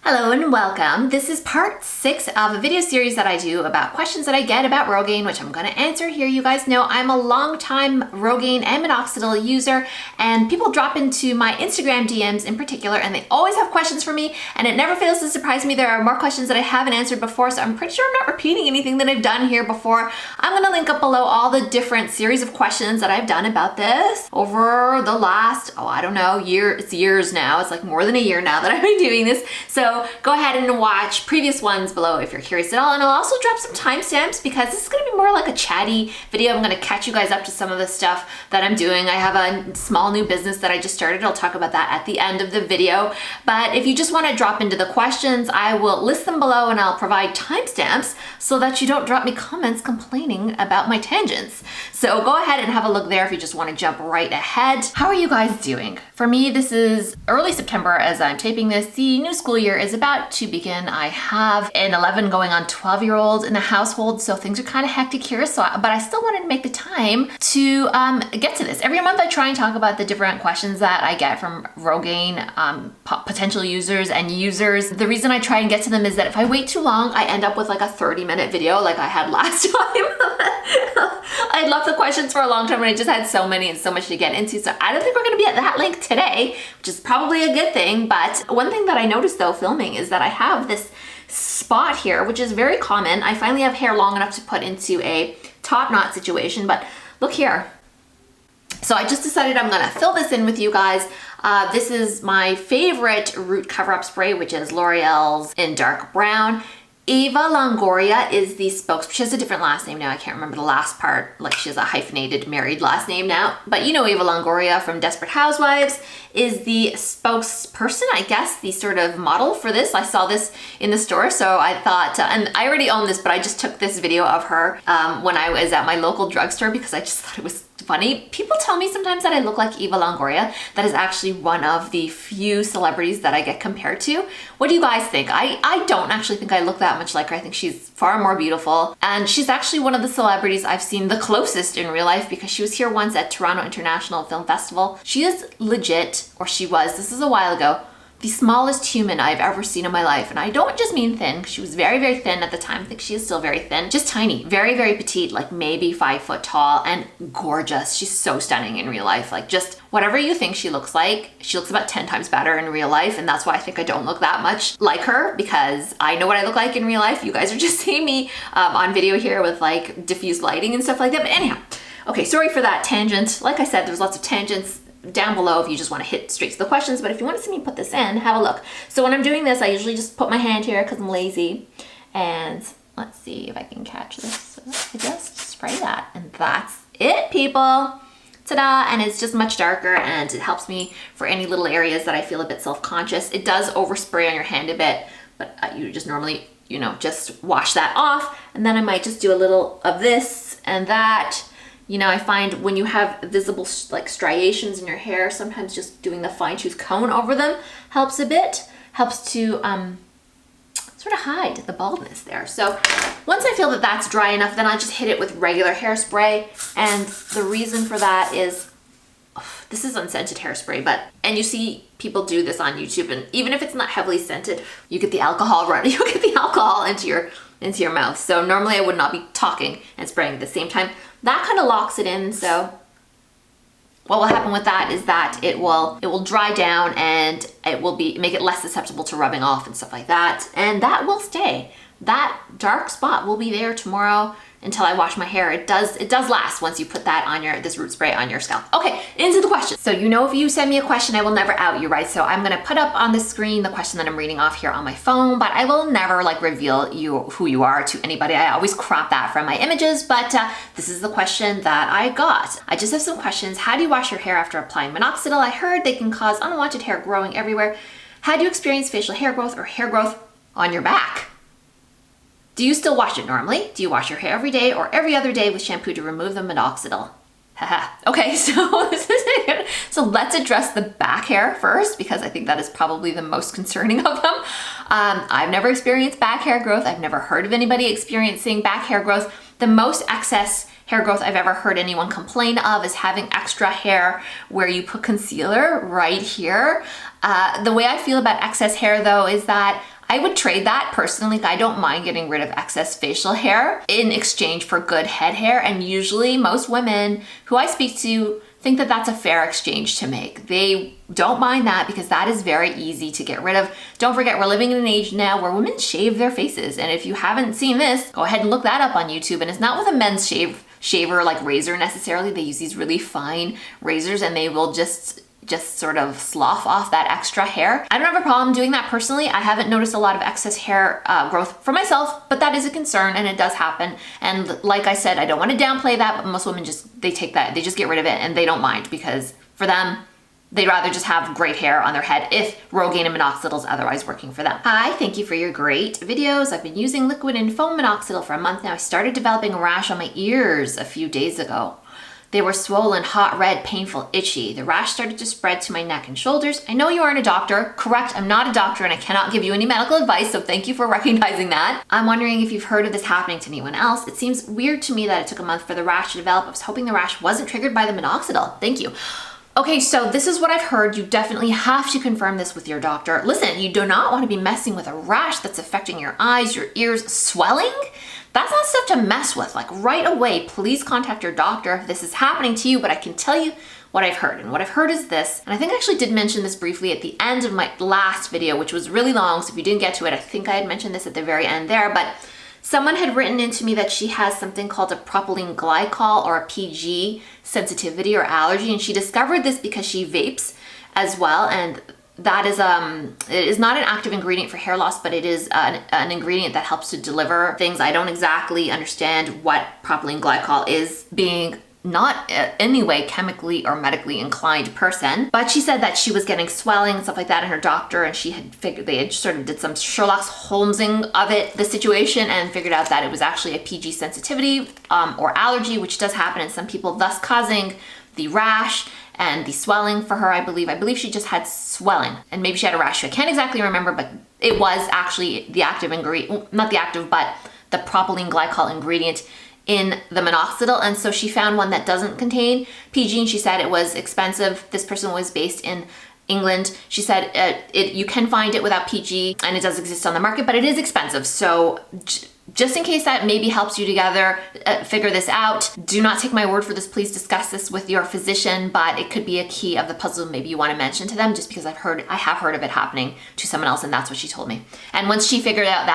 Hello and welcome. This is part 6 of a video series that I do about questions that I get about Rogaine, which I'm going to answer here. You guys know I'm a long-time Rogaine and Minoxidil user, and people drop into my Instagram DMs in particular, and they always have questions for me, and it never fails to surprise me. There are more questions that I haven't answered before, so I'm pretty sure I'm not repeating anything that I've done here before. I'm going to link up below all the different series of questions that I've done about this over the last, I don't know, it's years now. It's like more than a year now that I've been doing this. So go ahead and watch previous ones below if you're curious at all. And I'll also drop some timestamps because this is going to be more like a chatty video. I'm going to catch you guys up to some of the stuff that I'm doing. I have a small new business that I just started. I'll talk about that at the end of the video. But if you just want to drop into the questions, I will list them below and I'll provide timestamps so that you don't drop me comments complaining about my tangents. So go ahead and have a look there if you just want to jump right ahead. How are you guys doing? For me, this is early September as I'm taping this. The new school year is about to begin. I have an 11 going on 12-year-old in the household, so things are kind of hectic here. But I still wanted to make the time to get to this. Every month I try and talk about the different questions that I get from Rogaine potential users and users. The reason I try and get to them is that if I wait too long, I end up with like a 30-minute video like I had last time. I left the questions for a long time and I just had so many and so much to get into. So I don't think we're going to be at that link today, which is probably a good thing. But one thing that I noticed though filming is that I have this spot here, which is very common. I finally have hair long enough to put into a top knot situation, but look here. So I just decided I'm going to fill this in with you guys. This is my favorite root cover-up spray, which is L'Oreal's in dark brown. Eva Longoria is the spokesperson. She has a different last name now. I can't remember the last part. Like she has a hyphenated married last name now. But you know Eva Longoria from Desperate Housewives is the spokesperson, I guess, the sort of model for this. I saw this in the store, so I thought, and I already own this, but I just took this video of her when I was at my local drugstore because I just thought it was funny. People tell me sometimes that I look like Eva Longoria. That is actually one of the few celebrities that I get compared to. What do you guys think? I don't actually think I look that much like her. I think she's far more beautiful. And she's actually one of the celebrities I've seen the closest in real life because she was here once at Toronto International Film Festival. She is legit, or she was, this is a while ago, the smallest human I've ever seen in my life. And I don't just mean thin. She was very, very thin at the time. I think she is still very thin. Just tiny. Very, very petite, like maybe 5 foot tall and gorgeous. She's so stunning in real life. Like just whatever you think she looks like, she looks about 10 times better in real life. And that's why I think I don't look that much like her because I know what I look like in real life. You guys are just seeing me on video here with like diffused lighting and stuff like that. But anyhow, okay, sorry for that tangent. Like I said, there's lots of tangents down below if you just want to hit straight to the questions, but if you want to see me put this in, have a look. So when I'm doing this, I usually just put my hand here because I'm lazy, and let's see if I can catch this. So I just spray that, and that's it, people. Ta-da! And it's just much darker, and it helps me for any little areas that I feel a bit self-conscious. It does overspray on your hand a bit, but you just normally, you know, just wash that off, and then I might just do a little of this and that. You know, I find when you have visible like striations in your hair, sometimes just doing the fine tooth comb over them helps a bit, helps to sort of hide the baldness there. So once I feel that that's dry enough, then I just hit it with regular hairspray. And the reason for that is, this is unscented hairspray, and you see people do this on YouTube, and even if it's not heavily scented, you get the alcohol into your mouth. So normally I would not be talking and spraying at the same time. That kind of locks it in. So what will happen with that is that it will dry down and it will make it less susceptible to rubbing off and stuff like that. And that will stay. That dark spot will be there tomorrow until I wash my hair. It does last once you put that on this root spray on your scalp. Okay, into the question. So you know if you send me a question, I will never out you, right? So I'm gonna put up on the screen the question that I'm reading off here on my phone, but I will never like reveal who you are to anybody. I always crop that from my images, but this is the question that I got. I just have some questions. How do you wash your hair after applying Minoxidil? I heard they can cause unwanted hair growing everywhere. How do you experience facial hair growth or hair growth on your back? Do you still wash it normally? Do you wash your hair every day or every other day with shampoo to remove the minoxidil? Haha. Okay, so let's address the back hair first because I think that is probably the most concerning of them. I've never experienced back hair growth. I've never heard of anybody experiencing back hair growth. The most excess hair growth I've ever heard anyone complain of is having extra hair where you put concealer right here. The way I feel about excess hair though is that I would trade that personally. I don't mind getting rid of excess facial hair in exchange for good head hair. And usually most women who I speak to think that that's a fair exchange to make. They don't mind that because that is very easy to get rid of. Don't forget, we're living in an age now where women shave their faces. And if you haven't seen this, go ahead and look that up on YouTube. And it's not with a men's shaver like razor necessarily. They use these really fine razors and they will just sort of slough off that extra hair. I don't have a problem doing that personally. I haven't noticed a lot of excess hair growth for myself, but that is a concern and it does happen. And like I said, I don't want to downplay that, but most women they just get rid of it and they don't mind because for them, they'd rather just have great hair on their head if Rogaine and Minoxidil is otherwise working for them. Hi, thank you for your great videos. I've been using liquid and foam Minoxidil for a month now. I started developing a rash on my ears a few days ago. They were swollen, hot, red, painful, itchy. The rash started to spread to my neck and shoulders. I know you aren't a doctor. Correct, I'm not a doctor and I cannot give you any medical advice, so thank you for recognizing that. I'm wondering if you've heard of this happening to anyone else. It seems weird to me that it took a month for the rash to develop. I was hoping the rash wasn't triggered by the Minoxidil. Thank you. Okay, so this is what I've heard. You definitely have to confirm this with your doctor. Listen, you do not want to be messing with a rash that's affecting your eyes, your ears, swelling. That's not stuff to mess with. Like right away, please contact your doctor if this is happening to you, but I can tell you what I've heard. And what I've heard is this, and I think I actually did mention this briefly at the end of my last video, which was really long, so if you didn't get to it, I think I had mentioned this at the very end there, but someone had written into me that she has something called a propylene glycol or a PG sensitivity or allergy, and she discovered this because she vapes as well, and that is it is not an active ingredient for hair loss, but it is an ingredient that helps to deliver things. I don't exactly understand what propylene glycol is, being not in any way chemically or medically inclined person, but she said that she was getting swelling and stuff like that in her doctor, and she had figured, they had sort of did some Sherlock Holmesing of it, the situation, and figured out that it was actually a PG sensitivity or allergy, which does happen in some people, thus causing the rash and the swelling for her. I believe she just had swelling and maybe she had a rash. I can't exactly remember, but it was actually the active ingredient, not the active, but the propylene glycol ingredient in the Minoxidil. And so she found one that doesn't contain PG, and she said it was expensive. This person was based in England. She said you can find it without PG and it does exist on the market, but it is expensive. So just in case that maybe helps you together figure this out, do not take my word for this. Please discuss this with your physician, but it could be a key of the puzzle maybe you want to mention to them, just because I have heard of it happening to someone else, and that's what she told me. And once she figured out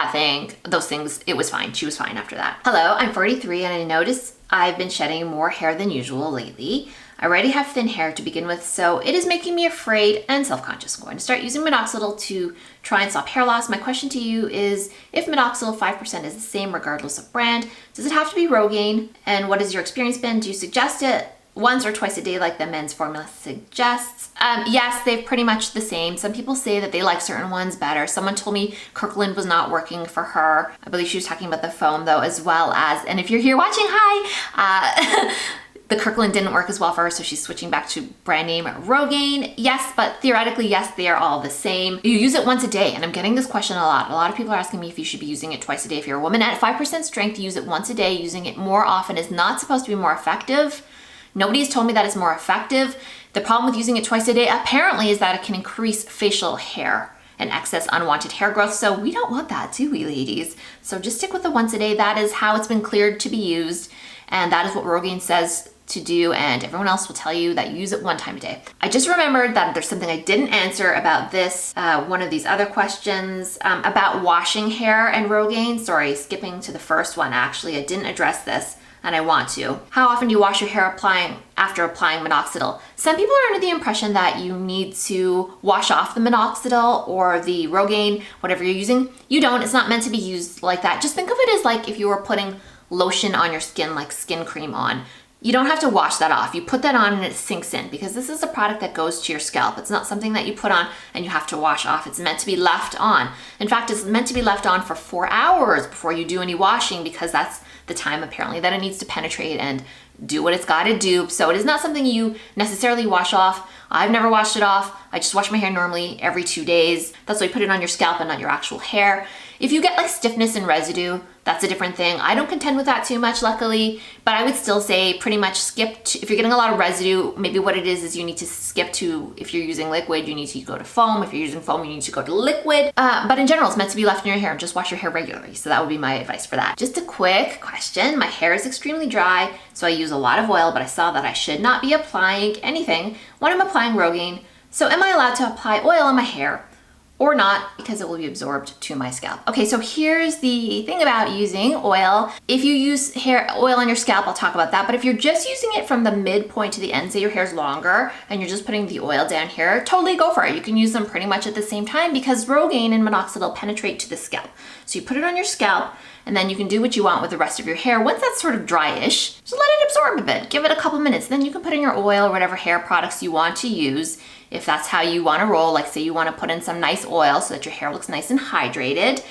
those things, it was fine. She was fine after that. Hello, I'm 43 and I noticed I've been shedding more hair than usual lately. I already have thin hair to begin with, so it is making me afraid and self-conscious. I'm going to start using Minoxidil to try and stop hair loss. My question to you is, if Minoxidil 5% is the same regardless of brand, does it have to be Rogaine? And what has your experience been? Do you suggest it once or twice a day like the men's formula suggests? Yes, they're pretty much the same. Some people say that they like certain ones better. Someone told me Kirkland was not working for her. I believe she was talking about the foam though, as well as, and if you're here watching, hi! The Kirkland didn't work as well for her, so she's switching back to brand name Rogaine. Yes, but theoretically, yes, they are all the same. You use it once a day, and I'm getting this question a lot. A lot of people are asking me if you should be using it twice a day. If you're a woman at 5% strength, use it once a day. Using it more often is not supposed to be more effective. Nobody has told me that it's more effective. The problem with using it twice a day, apparently, is that it can increase facial hair and excess unwanted hair growth. So we don't want that, do we, ladies? So just stick with the once a day. That is how it's been cleared to be used. And that is what Rogaine says to do, and everyone else will tell you that you use it one time a day. I just remembered that there's something I didn't answer about this, one of these other questions about washing hair and Rogaine. Sorry, skipping to the first one, actually. I didn't address this, and I want to. How often do you wash your hair after applying Minoxidil? Some people are under the impression that you need to wash off the Minoxidil or the Rogaine, whatever you're using. You don't. It's not meant to be used like that. Just think of it as like if you were putting lotion on your skin, like skin cream on. You don't have to wash that off. You put that on and it sinks in, because this is a product that goes to your scalp. It's not something that you put on and you have to wash off. It's meant to be left on. In fact, it's meant to be left on for 4 hours before you do any washing, because that's the time apparently that it needs to penetrate and do what it's got to do. So it is not something you necessarily wash off. I've never washed it off. I just wash my hair normally every 2 days. That's why you put it on your scalp and not your actual hair. If you get like stiffness and residue, that's a different thing. I don't contend with that too much, luckily, but I would still say pretty much skip to, if you're getting a lot of residue, maybe what it is you need to skip to, if you're using liquid, you need to go to foam. If you're using foam, you need to go to liquid. But in general, it's meant to be left in your hair, and just wash your hair regularly. So that would be my advice for that. Just a quick question. My hair is extremely dry, so I use a lot of oil, but I saw that I should not be applying anything when I'm applying Rogaine. So am I allowed to apply oil on my hair or not, because it will be absorbed to my scalp? Okay, so here's the thing about using oil. If you use hair oil on your scalp, I'll talk about that. But if you're just using it from the midpoint to the end, say your hair's longer and you're just putting the oil down here, totally go for it. You can use them pretty much at the same time because Rogaine and Minoxidil penetrate to the scalp. So you put it on your scalp, and then you can do what you want with the rest of your hair. Once that's sort of dryish, just let it absorb a bit. Give it a couple minutes. Then you can put in your oil or whatever hair products you want to use. If that's how you want to roll, like say you want to put in some nice oil so that your hair looks nice and hydrated,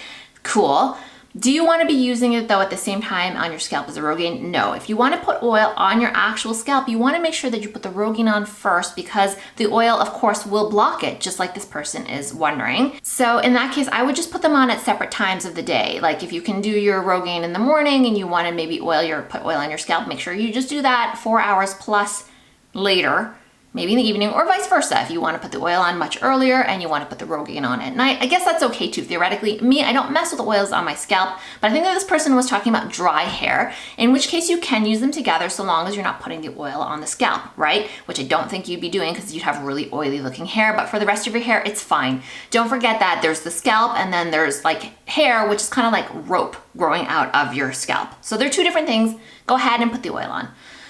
cool. Do you want to be using it though at the same time on your scalp as a Rogaine? No. If you want to put oil on your actual scalp, you want to make sure that you put the Rogaine on first, because the oil, of course, will block it, just like this person is wondering. So in that case, I would just put them on at separate times of the day. Like if you can do your Rogaine in the morning and you want to maybe put oil on your scalp, make sure you just do that 4 hours plus later, maybe in the evening, or vice versa. If you want to put the oil on much earlier and you want to put the Rogaine on at night, I guess that's okay too, theoretically. Me, I don't mess with the oils on my scalp, but I think that this person was talking about dry hair, in which case you can use them together so long as you're not putting the oil on the scalp, right? Which I don't think you'd be doing because you'd have really oily looking hair, but for the rest of your hair, it's fine. Don't forget that there's the scalp and then there's like hair, which is kind of like rope growing out of your scalp. So they're two different things. Go ahead and put the oil on.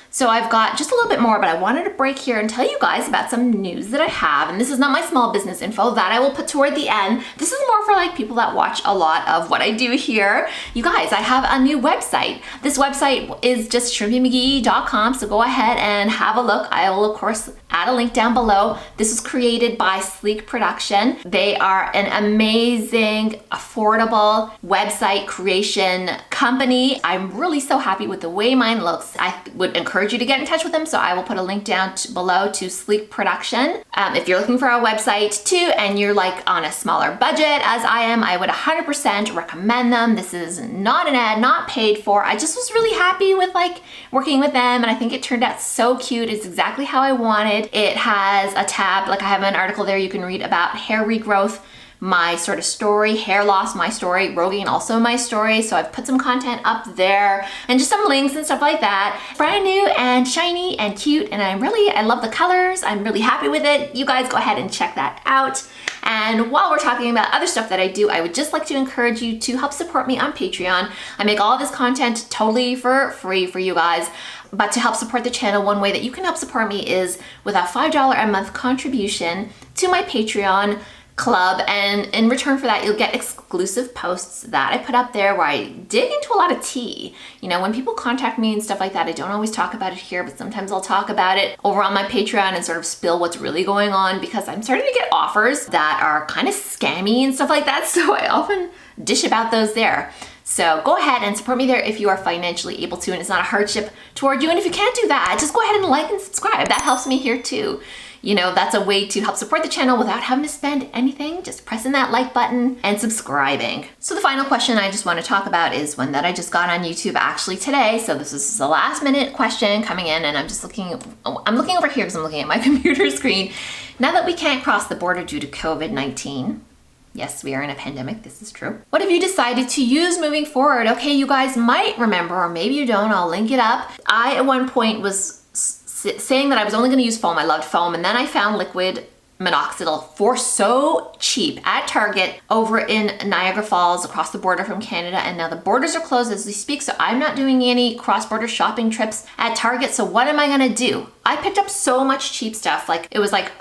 So I've got just a little bit more, but I wanted to break here and tell you guys about some news that I have. And this is not my small business info, that I will put toward the end. This is more for like people that watch a lot of what I do here. You guys, I have a new website. This website is just shrimpymcgee.com. So go ahead and have a look. I will, of course, add a link down below. This was created by Sleek Production. They are an amazing, affordable website creation company. I'm really so happy with the way mine looks. I would encourage you to get in touch with them, so I will put a link down below to Sleek Production. If you're looking for a website too and you're like on a smaller budget as I am, I would 100% recommend them. This is not an ad, not paid for. I just was really happy with like working with them, and I think it turned out so cute. It's exactly how I wanted. It has a tab, like I have an article there you can read about hair regrowth, my sort of story, hair loss, my story, Rogaine also my story. So I've put some content up there and just some links and stuff like that. Brand new and shiny and cute, and I love the colors. I'm really happy with it. You guys go ahead and check that out. And while we're talking about other stuff that I do, I would just like to encourage you to help support me on Patreon. I make all of this content totally for free for you guys. But to help support the channel, one way that you can help support me is with a $5 a month contribution to my Patreon club, and in return for that you'll get exclusive posts that I put up there where I dig into a lot of tea. You know, when people contact me and stuff like that, I don't always talk about it here, but sometimes I'll talk about it over on my Patreon and sort of spill what's really going on, because I'm starting to get offers that are kind of scammy and stuff like that, so I often dish about those there. So go ahead and support me there if you are financially able to and it's not a hardship toward you. And if you can't do that, just go ahead and like and subscribe. That helps me here too. You know, that's a way to help support the channel without having to spend anything, just pressing that like button and subscribing. So the final question I just want to talk about is one that I just got on YouTube actually today. So this is a last minute question coming in, and I'm looking over here because I'm looking at my computer screen. Now that we can't cross the border due to COVID-19, yes, we are in a pandemic, this is true. What have you decided to use moving forward? Okay, you guys might remember, or maybe you don't, I'll link it up. I, at one point, was saying that I was only gonna use foam. I loved foam, and then I found liquid Minoxidil for so cheap at Target over in Niagara Falls across the border from Canada, and now the borders are closed as we speak, so I'm not doing any cross-border shopping trips at Target. So what am I gonna do? I picked up so much cheap stuff. Like it was like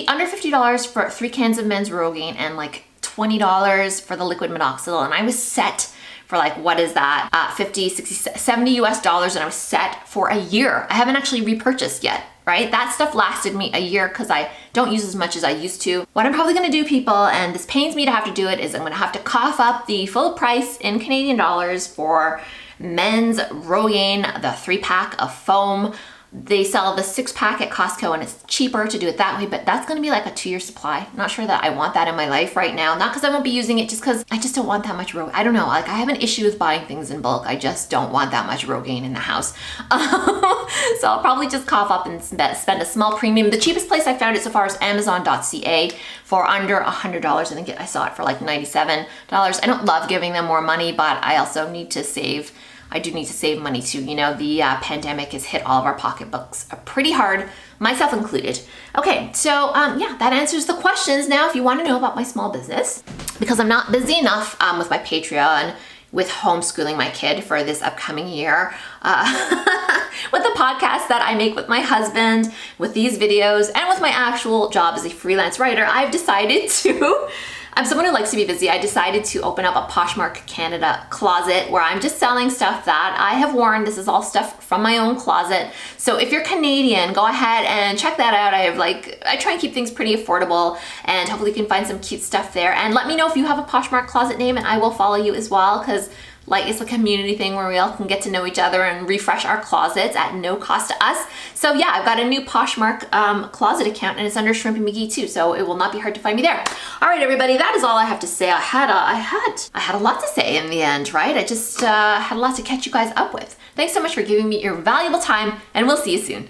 under $50 for 3 cans of men's Rogaine and like $20 for the liquid Minoxidil, and I was set for like, what is that? 50, 60, 70 US dollars, and I was set for a year. I haven't actually repurchased yet, right? That stuff lasted me a year because I don't use as much as I used to. What I'm probably gonna do, people, and this pains me to have to do it, is I'm gonna have to cough up the full price in Canadian dollars for men's Rogaine, the 3-pack of foam. They sell the 6-pack at Costco and it's cheaper to do it that way, but that's gonna be like a 2-year supply. I'm not sure that I want that in my life right now. Not because I won't be using it, just because I just don't want that much Rogaine. I don't know, like I have an issue with buying things in bulk. I just don't want that much Rogaine in the house. So I'll probably just cough up and spend a small premium. The cheapest place I found it so far is Amazon.ca for under $100. I think I saw it for like $97. I don't love giving them more money, but I also need to save. I do need to save money too. You know, the pandemic has hit all of our pocketbooks pretty hard, myself included. Okay, so yeah, that answers the questions. Now, if you want to know about my small business, because I'm not busy enough with my Patreon, with homeschooling my kid for this upcoming year, with the podcast that I make with my husband, with these videos, and with my actual job as a freelance writer, I've decided to I'm someone who likes to be busy. I decided to open up a Poshmark Canada closet where I'm just selling stuff that I have worn. This is all stuff from my own closet. So if you're Canadian, go ahead and check that out. I try and keep things pretty affordable, and hopefully you can find some cute stuff there. And let me know if you have a Poshmark closet name and I will follow you as well, because like it's a community thing where we all can get to know each other and refresh our closets at no cost to us. So yeah, I've got a new Poshmark closet account, and it's under Shrimpy McGee too, so it will not be hard to find me there. All right, everybody, that is all I have to say. I had a lot to say in the end, right? I just had a lot to catch you guys up with. Thanks so much for giving me your valuable time, and we'll see you soon.